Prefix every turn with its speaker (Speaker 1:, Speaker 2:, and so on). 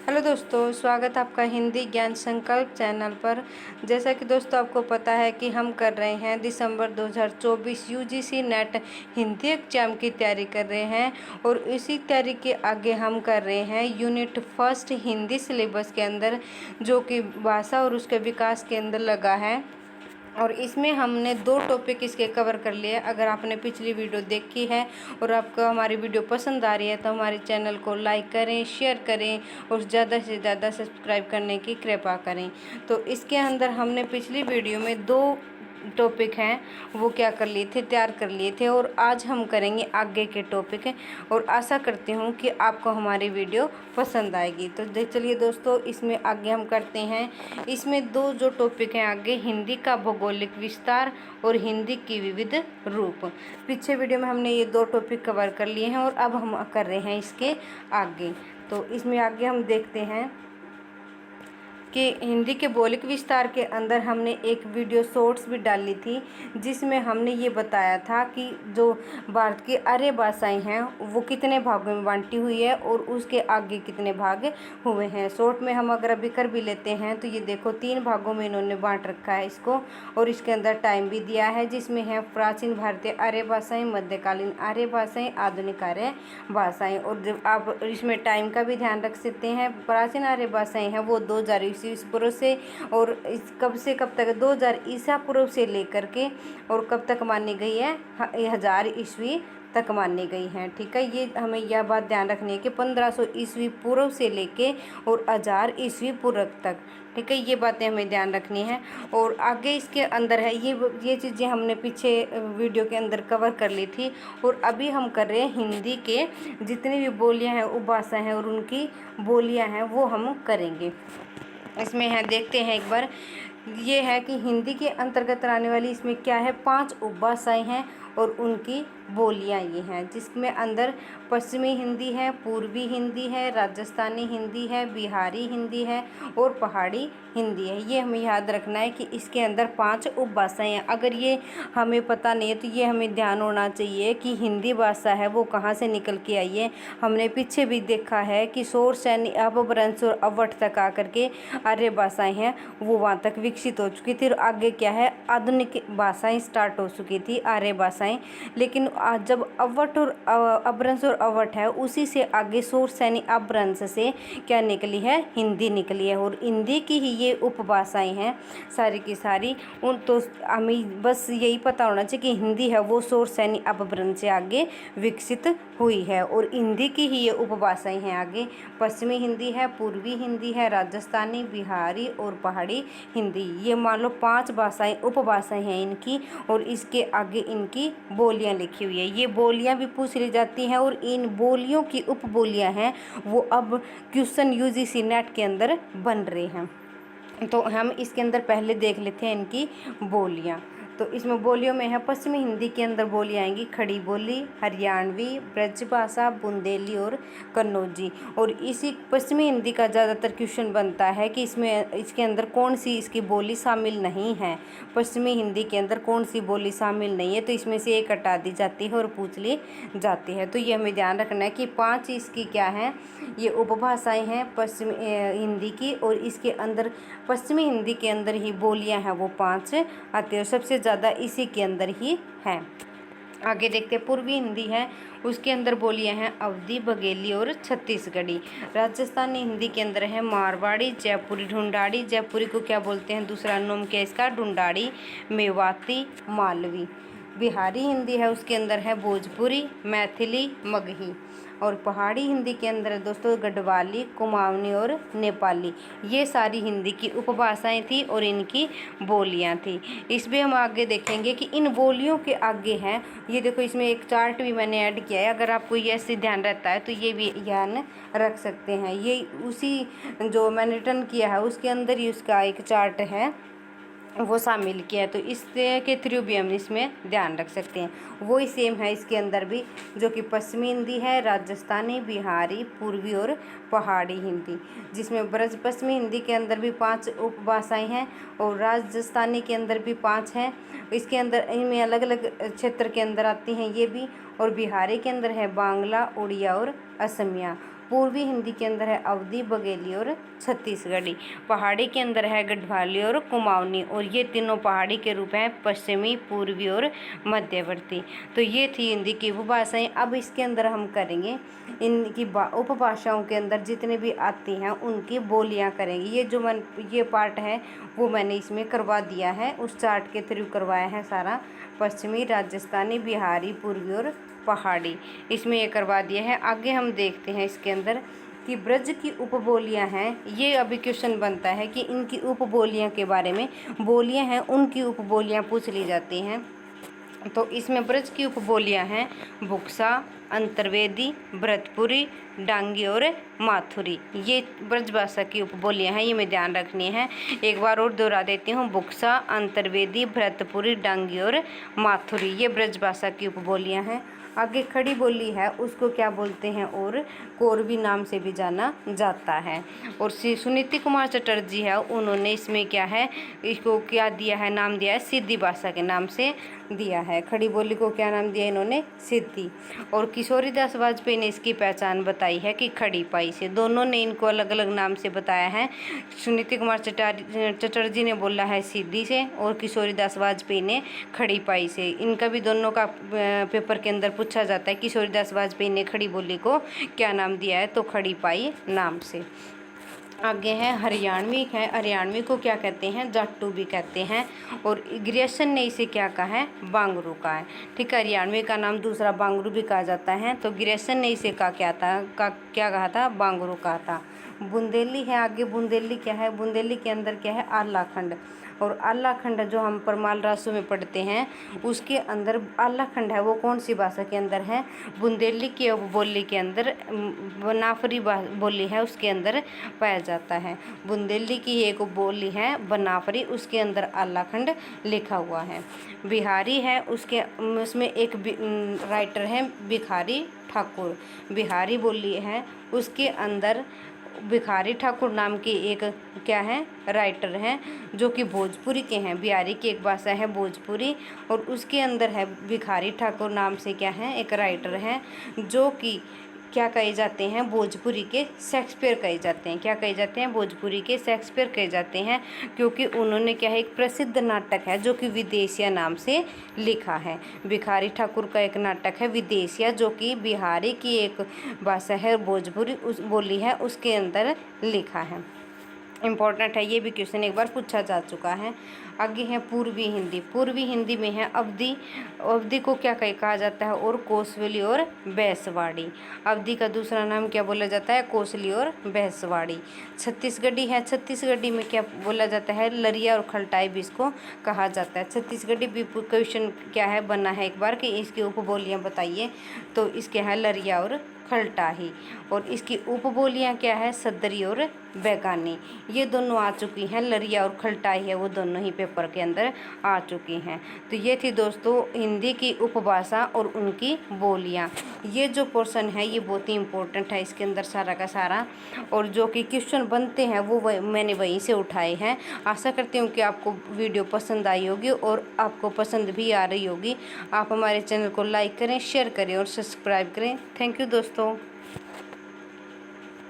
Speaker 1: Hello दोस्तों, स्वागत है आपका हिंदी ज्ञान संकल्प चैनल पर। जैसा कि दोस्तों आपको पता है कि हम कर रहे हैं दिसंबर 2024 यूजीसी नेट हिंदी एग्जाम की तैयारी कर रहे हैं और इसी तैयारी के आगे हम कर रहे हैं यूनिट फर्स्ट हिंदी सिलेबस के अंदर, जो कि भाषा और उसके विकास के अंदर लगा है। और इसमें हमने 2 टॉपिक इसके कवर कर लिए। अगर आपने पिछली वीडियो देखी है और आपको हमारी वीडियो पसंद आ रही है तो हमारे चैनल को लाइक करें, शेयर करें और ज़्यादा से ज़्यादा सब्सक्राइब करने की कृपा करें। तो इसके अंदर हमने पिछली वीडियो में 2 टॉपिक हैं वो क्या कर लिए थे, तैयार कर लिए थे, और आज हम करेंगे आगे के टॉपिक हैं। और आशा करती हूँ कि आपको हमारी वीडियो पसंद आएगी। तो चलिए दोस्तों, इसमें आगे हम करते हैं। इसमें 2 जो टॉपिक हैं आगे, हिंदी का भौगोलिक विस्तार और हिंदी की विविध रूप। पीछे वीडियो में हमने ये 2 टॉपिक कवर कर लिए हैं और अब हम कर रहे हैं इसके आगे। तो इसमें आगे हम देखते हैं कि हिंदी के भौगोलिक विस्तार के अंदर हमने एक वीडियो शॉर्ट्स भी डाली थी, जिसमें हमने ये बताया था कि जो भारत की आर्य भाषाएं हैं वो कितने भागों में बांटी हुई है और उसके आगे कितने भाग हुए हैं। शॉर्ट में हम अगर अभी कर भी लेते हैं तो ये देखो 3 भागों में इन्होंने बांट रखा है इसको, और इसके अंदर टाइम भी दिया है, जिसमें है प्राचीन भारतीय आर्य भाषाएँ, मध्यकालीन आर्य भाषाएँ, आधुनिक आर्य भाषाएँ। और जब आप इसमें टाइम का भी ध्यान रख सकते हैं, प्राचीन आर्य भाषाएँ हैं वो 2000 ईसा पूर्व से और इस कब से कब तक 2000 ईसा पूर्व से लेकर के और कब तक मानी गई है, 1000 ईस्वी तक मानी गई हैं। ठीक है, ये हमें यह बात ध्यान रखनी है कि 1500 ईस्वी पूर्व से लेके और 1000 ईस्वी पूर्व तक। ठीक है, ये बातें हमें ध्यान रखनी है। और आगे इसके अंदर है ये चीज़ें हमने पीछे वीडियो के अंदर कवर कर ली थी। और अभी हम कर रहे हैं हिंदी के जितनी भी बोलियां हैं, उपभाषा हैं और उनकी बोलियां हैं वो हम करेंगे। इसमें है, देखते हैं एक बार। ये है कि हिंदी के अंतर्गत आने वाली इसमें क्या है, 5 उपभाषाएं हैं और उनकी बोलियां ये हैं, जिसमें अंदर पश्चिमी हिंदी है, पूर्वी हिंदी है, राजस्थानी हिंदी है, बिहारी हिंदी है और पहाड़ी हिंदी है। ये हमें याद रखना है कि इसके अंदर 5 उपभाषाएं हैं। अगर ये हमें पता नहीं है तो ये हमें ध्यान होना चाहिए कि हिंदी भाषा है वो कहाँ से निकल के आई है। हमने पीछे भी देखा है कि शौर सैनी अपभ्रंश और अवध तक आकर के आर्य भाषाएं हैं वो वहाँ तक विकसित हो चुकी थी, और आगे क्या है, आधुनिक भाषाएं स्टार्ट हो चुकी थी, आर्य भाषाएं। लेकिन आज जब अवध और अपभ्रंश और अवध है, उसी से आगे शौर सैनी अपभ्रंश से क्या निकली है, हिंदी निकली है। और हिंदी की ही ये उपभाषाएं हैं सारी की सारी। उन तो हमें बस यही पता होना चाहिए कि हिंदी है वो शौर सैनी अपभ्रंश से आगे विकसित हुई है, और हिंदी की ही ये उपभाषाएं हैं आगे। पश्चिमी हिंदी है, पूर्वी हिंदी है, राजस्थानी, बिहारी और पहाड़ी हिंदी। ये मान लो 5 भाषाएं उपभाषाएं हैं इनकी, और इसके आगे इनकी बोलियां लिखी हुई है। ये बोलियां भी पूछ ली जाती हैं, और इन बोलियों की उपबोलियां हैं वो अब क्वेश्चन यूजीसी नेट के अंदर बन रहे हैं। तो हम इसके अंदर पहले देख लेते हैं इनकी बोलियां। तो इसमें बोलियों में है, पश्चिमी हिंदी के अंदर बोली आएंगी खड़ी बोली, हरियाणवी, ब्रजभाषा, बुंदेली और कन्नौजी। और इसी पश्चिमी हिंदी का ज़्यादातर क्वेश्चन बनता है कि इसके अंदर कौन सी इसकी बोली शामिल नहीं है। पश्चिमी हिंदी के अंदर कौन सी बोली शामिल नहीं है, तो इसमें से एक हटा दी जाती है और पूछ ली जाती है। तो ये हमें ध्यान रखना है कि 5 इसकी क्या हैं, ये उपभाषाएँ हैं पश्चिमी हिंदी की, और इसके अंदर पश्चिमी हिंदी के अंदर ही बोलियां हैं वो 5 आती है, और सबसे ज़्यादा इसी के अंदर ही हैं। आगे देखते हैं, पूर्वी हिंदी है, उसके अंदर बोलियां हैं अवधी, बघेली और छत्तीसगढ़ी। राजस्थानी हिंदी के अंदर है मारवाड़ी, जयपुरी, ढूंढाड़ी। जयपुरी को क्या बोलते हैं, दूसरा नाम क्या है इसका, ढूंढाड़ी, मेवाती, मालवी। बिहारी हिंदी है, उसके अंदर है भोजपुरी, मैथिली, मगही। और पहाड़ी हिंदी के अंदर है दोस्तों गढ़वाली, कुमाऊनी और नेपाली। ये सारी हिंदी की उपभाषाएं थी और इनकी बोलियां थी। इसमें हम आगे देखेंगे कि इन बोलियों के आगे हैं, ये देखो इसमें एक चार्ट भी मैंने ऐड किया है। अगर आपको ये ऐसे ध्यान रहता है तो ये भी ध्यान रख सकते हैं। ये उसी जो मैंने रिटर्न किया है उसके अंदर ही उसका एक चार्ट है वो शामिल किया है, तो इसके थ्रू भी हम इसमें ध्यान रख सकते हैं। वही सेम है इसके अंदर भी, जो कि पश्चिमी हिंदी है, राजस्थानी, बिहारी, पूर्वी और पहाड़ी हिंदी, जिसमें ब्रज पश्चिमी हिंदी के अंदर भी 5 उपभाषाएं हैं और राजस्थानी के अंदर भी 5 हैं। इसके अंदर इनमें अलग अलग क्षेत्र के अंदर आती हैं ये भी। और बिहारी के अंदर है बांग्ला, उड़िया और असमिया। पूर्वी हिंदी के अंदर है अवधी, बघेली और छत्तीसगढ़ी। पहाड़ी के अंदर है गढ़वाली और कुमाऊनी, और ये तीनों पहाड़ी के रूप हैं पश्चिमी, पूर्वी और मध्यवर्ती। तो ये थी हिंदी की उपभाषाएं। अब इसके अंदर हम करेंगे इनकी उपभाषाओं के अंदर जितने भी आती हैं उनकी बोलियां करेंगे। ये पार्ट है वो मैंने इसमें करवा दिया है, उस चार्ट के थ्रू करवाया है सारा। पश्चिमी, राजस्थानी, बिहारी, पूर्वी और पहाड़ी, इसमें ये करवा दिया है। आगे हम देखते हैं इसके अंदर कि ब्रज की उपबोलियां हैं। ये अभी क्वेश्चन बनता है कि इनकी उपबोलियां के बारे में, बोलियां हैं उनकी उपबोलियां पूछ ली जाती हैं। तो इसमें ब्रज की उपबोलियां हैं बुक्सा, अंतर्वेदी, भरतपुरी, डांगी और माथुरी। ये ब्रज भाषा की उपबोलियां हैं, ये में ध्यान रखनी है। एक बार और दोहरा देती हूँ, बुक्सा, अंतर्वेदी, भरतपुरी, डांगी और माथुरी, ये ब्रज भाषा की उपबोलियां हैं। आगे खड़ी बोली है, उसको क्या बोलते हैं और कोरवी नाम से भी जाना जाता है। और श्री सुनीति कुमार चटर्जी है, उन्होंने इसमें क्या है, इसको क्या दिया है, नाम दिया है सिद्धि भाषा के नाम से दिया है। खड़ी बोली को क्या नाम दिया इन्होंने, सिद्धि। और किशोरीदास वाजपेयी ने इसकी पहचान बताई है कि खड़ी पाई से। दोनों ने इनको अलग अलग नाम से बताया है। सुनीति कुमार चटर्जी ने बोला है सिद्धि से, और किशोरीदास वाजपेयी ने खड़ी पाई से। इनका भी दोनों का पेपर के अंदर पूछा जाता है। किशोरीदास वाजपेयी ने खड़ी बोली को क्या नाम दिया है, तो खड़ी पाई नाम से। आगे है हरियाणवी है। हरियाणवी को क्या कहते हैं, जाट्टू भी कहते हैं। और ग्रेसन ने इसे क्या कहा है, बांगरू कहा है। ठीक है, हरियाणवी का नाम दूसरा बांगरू भी कहा जाता है। तो ग्रेसन ने इसे क्या कहा था, बांगरू कहा था। बुंदेली है। आगे बुंदेली क्या है, बुंदेली के अंदर क्या है, आलाखंड। और आलाखंड जो हम परमाल रासों में पढ़ते हैं, उसके अंदर आलाखंड है वो कौन सी भाषा के अंदर है, बुंदेली की बोली के अंदर, बनाफरी बोली है उसके अंदर पाया जाता है। बुंदेली की एक बोली है बनाफरी, उसके अंदर आलाखंड लिखा हुआ है। बिहारी है, उसमें एक राइटर है भिखारी ठाकुर, बिहारी बोली है, उसके अंदर भिखारी ठाकुर नाम के एक क्या है, राइटर हैं, जो कि भोजपुरी के हैं। बिहारी की एक भाषा है भोजपुरी, और उसके अंदर है भिखारी ठाकुर नाम से क्या है, एक राइटर हैं, जो कि क्या कहे जाते हैं, भोजपुरी के शेक्सपियर कहे जाते हैं। क्या कहे जाते हैं, भोजपुरी के शेक्सपियर कहे जाते हैं, क्योंकि उन्होंने क्या है, एक प्रसिद्ध नाटक है जो कि विदेशिया नाम से लिखा है। भिखारी ठाकुर का एक नाटक है विदेशिया, जो कि बिहारी की एक भाषा है भोजपुरी उस बोली है, उसके अंदर लिखा है। इम्पॉर्टेंट है, ये भी क्वेश्चन एक बार पूछा जा चुका है। आगे है पूर्वी हिंदी। पूर्वी हिंदी में है अवधी। अवधी को क्या कहा जाता है, और कोसली और बैसवाड़ी। अवधी का दूसरा नाम क्या बोला जाता है, कोसली और बैसवाड़ी। छत्तीसगढ़ी है। छत्तीसगढ़ी में क्या बोला जाता है, लरिया और खलटाई भी इसको कहा जाता है। छत्तीसगढ़ी भी क्वेश्चन क्या है बना है एक बार कि इसकी उपबोलियाँ बताइए, तो इसके है लरिया और खलटाही। और इसकी उपबोलियाँ क्या है, सदरी और बैगानी। ये दोनों आ चुकी हैं, लरिया और खलटाई है वो दोनों ही पेपर के अंदर आ चुकी हैं। तो ये थी दोस्तों हिंदी की उपभाषा और उनकी बोलियाँ। ये जो पोर्शन है ये बहुत ही इम्पोर्टेंट है, इसके अंदर सारा का सारा, और जो कि क्वेश्चन बनते हैं वो मैंने वहीं से उठाए हैं। आशा करती हूँ कि आपको वीडियो पसंद आई होगी और आपको पसंद भी आ रही होगी। आप हमारे चैनल को लाइक करें, शेयर करें और सब्सक्राइब करें। थैंक यू दोस्तों।